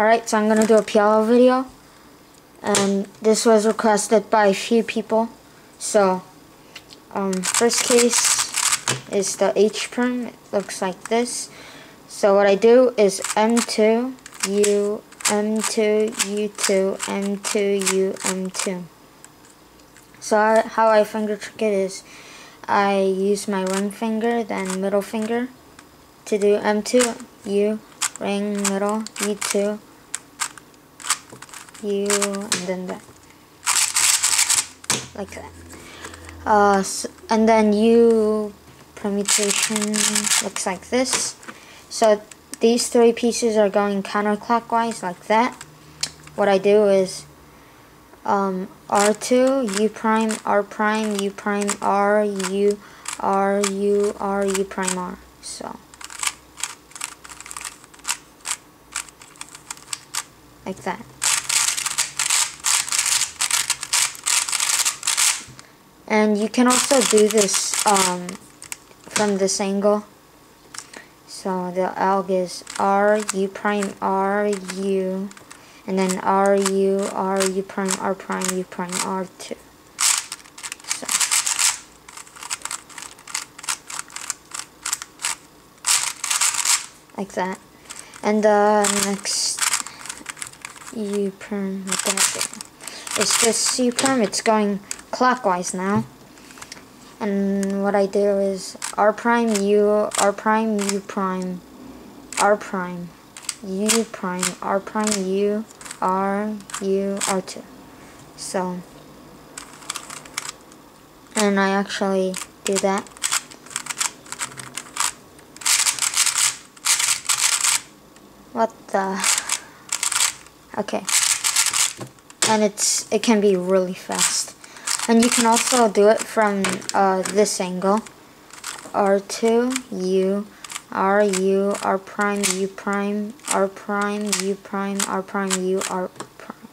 Alright, so I'm gonna do a PLL video, and this was requested by a few people. So, first case is the H perm. It looks like this. So what I do is M2, U, M2, U2, M2, U, M2. So how I finger trick it is, I use my ring finger, then middle finger to do M2, U, ring, middle, U2, U, and then that, like that. And then U permutation looks like this. So these three pieces are going counterclockwise like that. What I do is R2, U prime, R prime, U prime, R, U, R, U, R, U prime, R. So like that. And you can also do this from this angle. So the alg is R, U prime, R, U, and then R, U, R, U prime, R prime, U prime, R2. So like that. And next U perm, what the heck? It's this U perm, it's going clockwise now. And what I do is R prime, U, R prime, U prime, R prime, U prime, R prime, U, R, U, R2. So, and I actually do that. What the? Okay. And it can be really fast. And you can also do it from this angle. R2, U, R, U, R prime, U prime, R prime, U prime, R prime, U, R prime.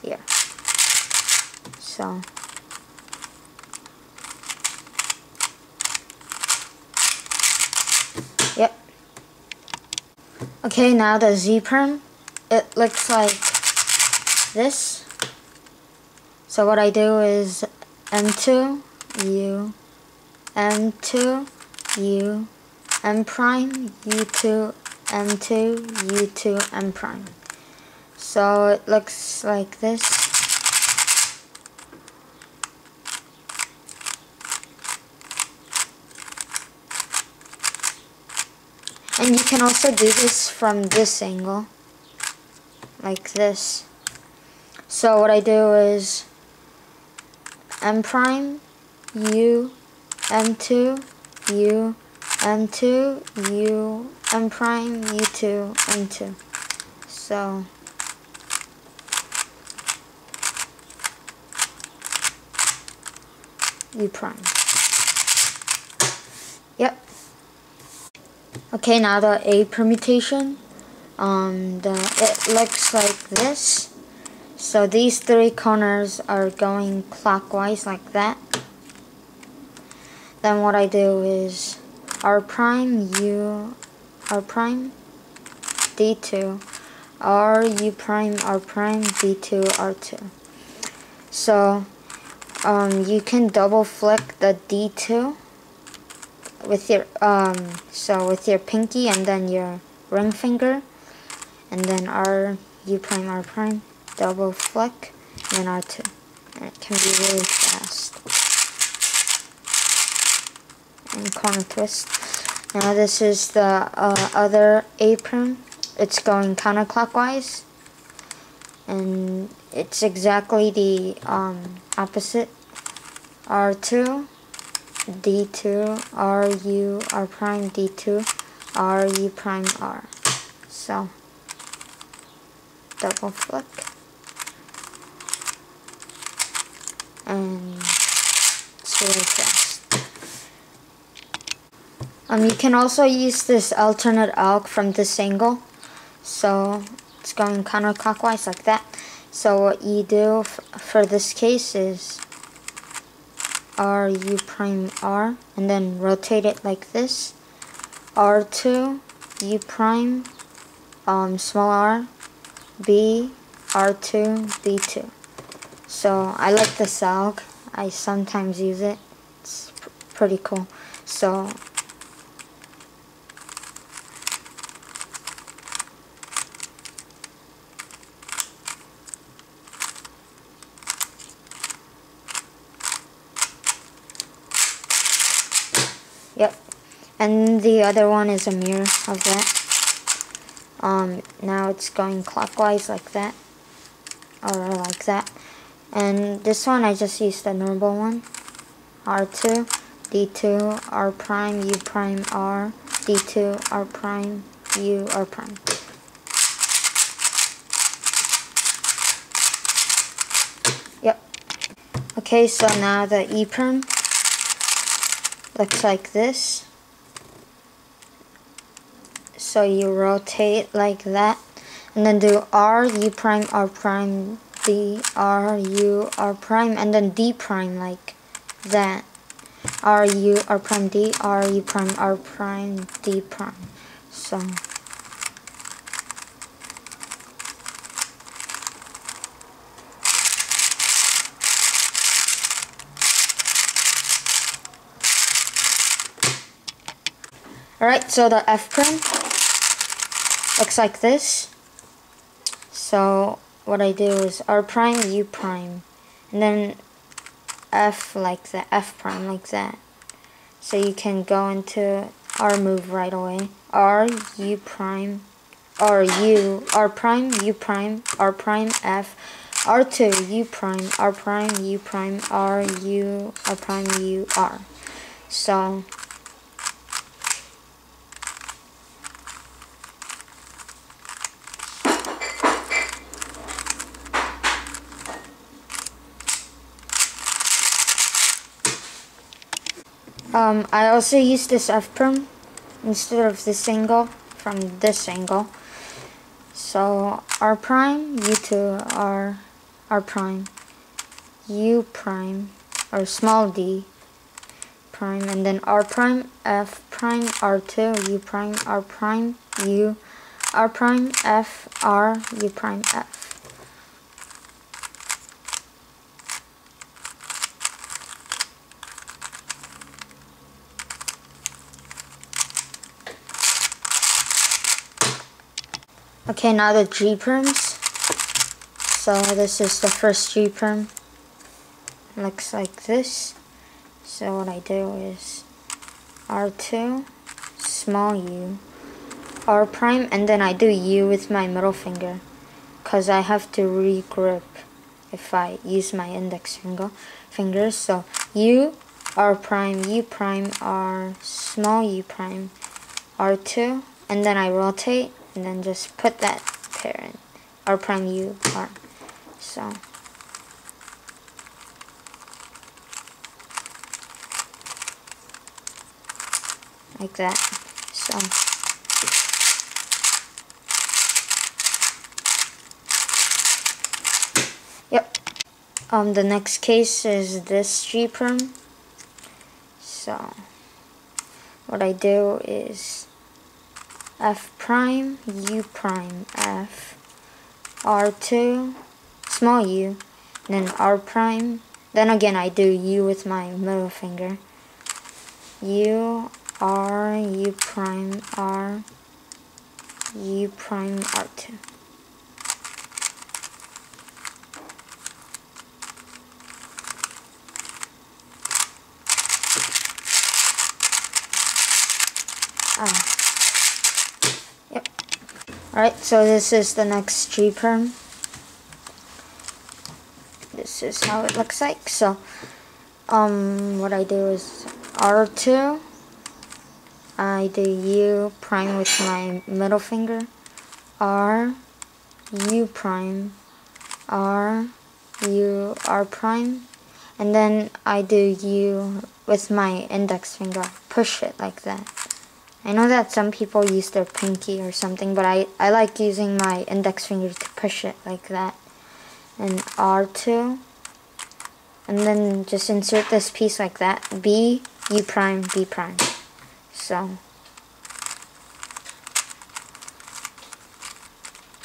Here. So. Yep. Okay, now the Z perm. It looks like this. So what I do is M2, U, M2, U, M prime, U2, M2, U2, M prime. So it looks like this. And you can also do this from this angle, like this. So what I do is M prime, U, M2, U, M2, U, M prime, U2, M2. So U prime. Yep. Okay, now the A permutation. It looks like this. So these three corners are going clockwise like that. Then what I do is R prime, U, R prime, D2, R, U prime, R prime, D2, R2. So you can double flick the D2 with your with your pinky and then your ring finger, and then R, U prime, R prime. Double flick, and then R2. And it can be really fast. And corner twist. Now this is the other A perm. It's going counterclockwise. And it's exactly the opposite. R2, D2, R, U, R prime, D2, R, U prime, R. So, double flick. And it's really fast. You can also use this alternate alg from this angle. So it's going counterclockwise like that. So what you do for this case is R, U prime, R, and then rotate it like this. R2, U prime, small r, B, R2, B2. So I like this alg. I sometimes use it. It's pretty cool. So yep. And the other one is a mirror of that. Now it's going clockwise like that, or like that. And this one I just used the normal one. R2, D2, R prime, U prime, R, D2, R prime, U, R prime. Yep. Okay, so now the E perm looks like this. So you rotate like that, and then do R, U prime, R prime, D, R, U, R prime, and then D prime like that. R, U, R prime, D, R, U prime, R prime, D prime. So alright, so the F prime looks like this. So what I do is R prime, U prime, and then F like that, F prime like that. So you can go into R move right away. R, U prime, R, U, R prime, U prime, R prime, F, R2, U prime, R prime, U prime, R, U, R prime, U, R. So I also use this F perm instead of this angle from this angle. So R prime, U2, R prime, U prime, or small d prime, and then R prime, F prime, R2, U prime, R prime, U, R prime, F, R, U prime, F. Okay, now the G perms. So this is the first G perm. Looks like this. So what I do is R2, small u, R prime, and then I do U with my middle finger, because I have to re-grip if I use my index finger. So U, R prime, U prime, R, small u prime, R2, and then I rotate, and then just put that pair in, R prime, U, R. So like that. So yep. The next case is this G perm. So what I do is F prime, U prime, F, R2, small u, and then R prime. Then again I do U with my middle finger. U, R, U prime, R, U prime, R2. Yep. Alright, so this is the next G perm. This is how it looks like. So what I do is R2, I do U prime with my middle finger, R, U prime, R, U, R prime, and then I do U with my index finger, push it like that. I know that some people use their pinky or something, but I like using my index finger to push it like that. And R2, and then just insert this piece like that, B, U prime, B prime. So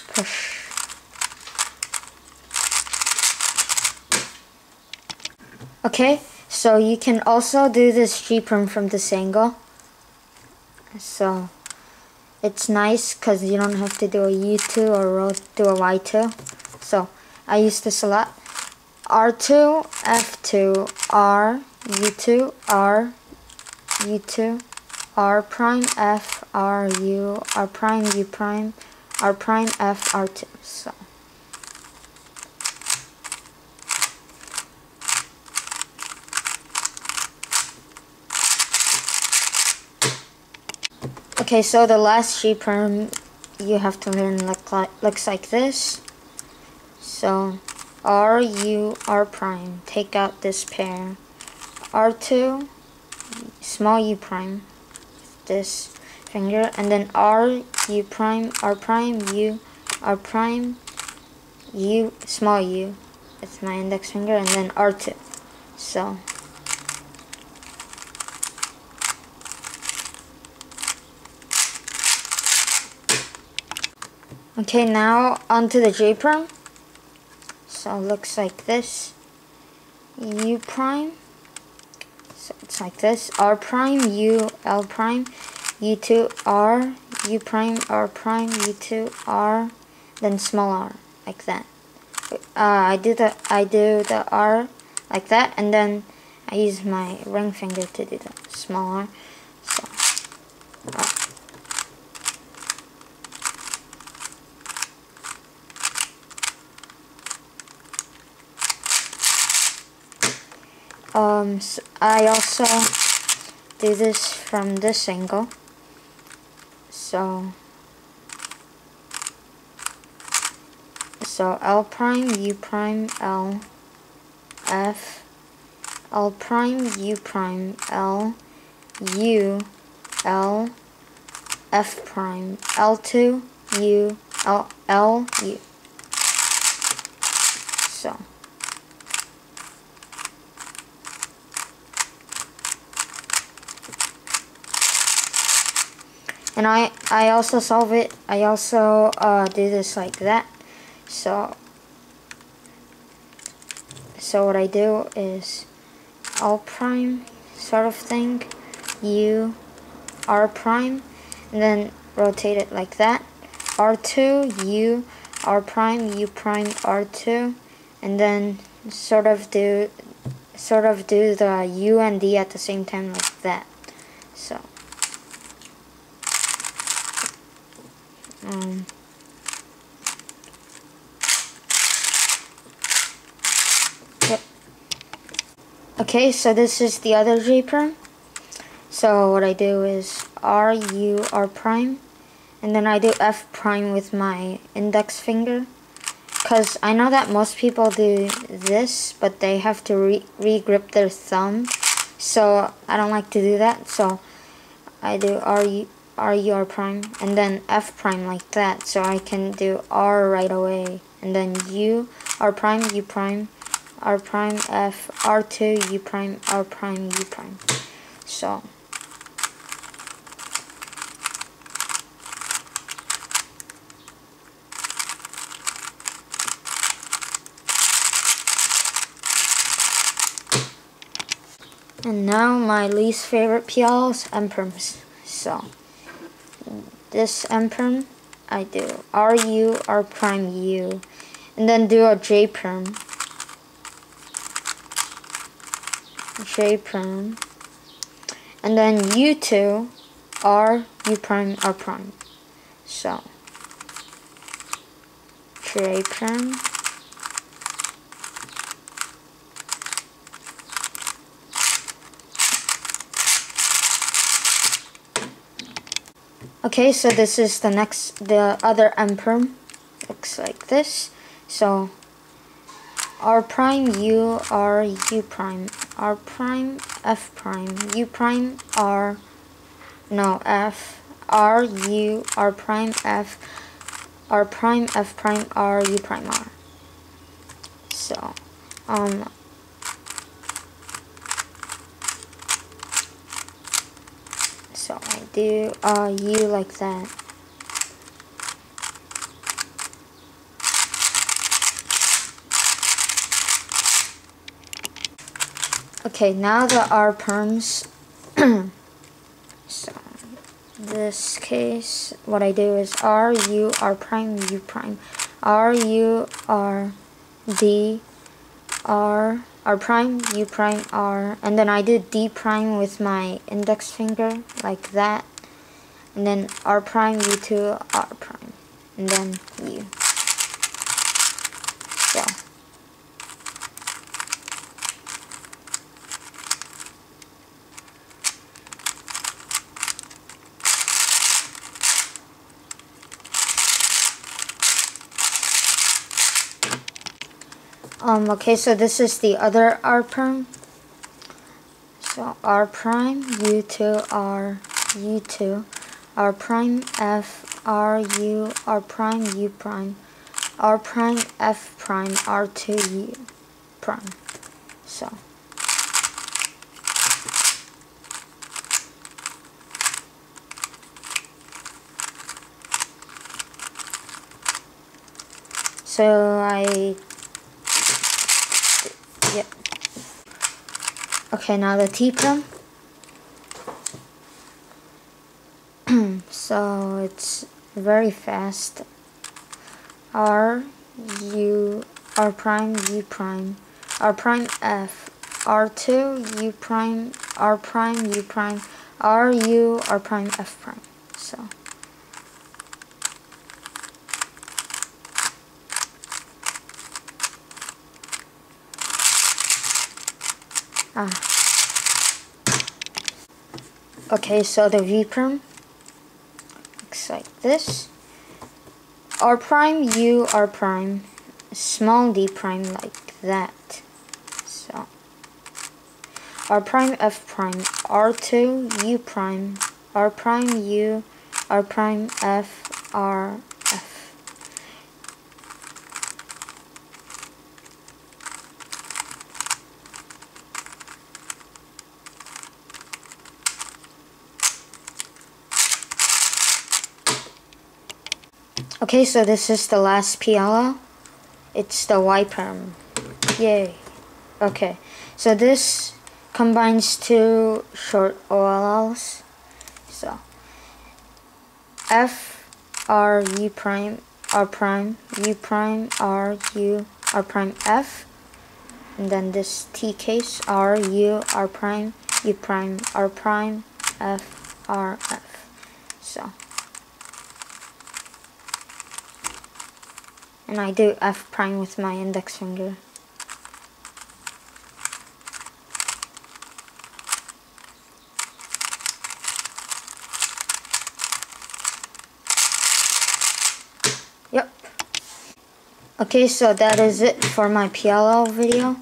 push, Okay, so you can also do this G perm from this angle. So it's nice because you don't have to do a U2 or do a Y2. So I use this a lot. R2, F2, R, U2, R, U2, R prime, F, R, U, R prime, U prime, R prime, F, R2. So okay, so the last G perm you have to learn looks like this. So R, U, R prime, take out this pair. R2, small U prime, this finger, and then R, U prime, U, R prime, U, small U, it's my index finger, and then R2. So okay, now onto the J perm. So it looks like this. U prime. So it's like this. R prime, U, L prime, U2, R, U prime, R prime, U2, R, then small r, like that. I do the R like that, and then I use my ring finger to do the small r. So so I also do this from this angle. So L prime, U prime, L, F, L prime, U prime, L, U, L, F prime, L2, U, L, L, U. So and I also solve it. I also do this like that. So what I do is L prime sort of thing, U, R prime, and then rotate it like that. R2, U, R prime, U prime, R2, and then sort of do the U and D at the same time like that. So yep. Okay, so this is the other J perm. So what I do is R, U, R prime, and then I do F prime with my index finger. Because I know that most people do this, but they have to re-grip their thumb. So I don't like to do that. So I do R, U, R prime, and then F prime like that. So I can do R right away. And then U, R prime, U prime, R prime, F, R2, U prime, R prime, U prime. So and now my least favorite PLs, M-perms. So this M-perm, I do R, U, R prime, U, and then do a J perm, and then U2, R, U prime, R prime. So J perm, okay, so this is the other M perm. Looks like this. So R prime, U, R, U prime, R prime, F prime, U prime, R, no, F, R, U, R prime, F, R prime, F prime, R, U prime, R. So, so I do U like that. Okay, now the R perms. So this case, what I do is R, U, R prime, U prime, R, U, R, D, R, R prime, U prime, R, and then I do D prime with my index finger, like that, and then R prime, U2, R prime, and then U. So. Okay, so this is the other R perm. So R prime, U2, R, U2, R prime, F, R, U, R prime, U prime, R prime, F prime, R2, U prime. So. Yep. Okay, now the T perm. So it's very fast. R, U, R prime, U prime, R prime, F, R2, U prime, R prime, U prime, R, U, R prime, F prime. So. Okay, so the V perm looks like this. R prime, U, R prime, small D prime like that. So R prime, F prime, R2, U prime, R prime, U, R prime, F, R, F. Okay, so this is the last PLL. It's the Y perm. Yay. Okay, so this combines two short OLLs. So F, R, U prime, R prime, U prime, R, U, R prime, F. And then this T case, R, U, R prime, U prime, R prime, F, R, F. So. And I do F prime with my index finger. Yep. Okay, so that is it for my PLL video.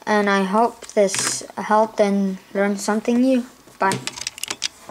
And I hope this helped and learned something new. Bye.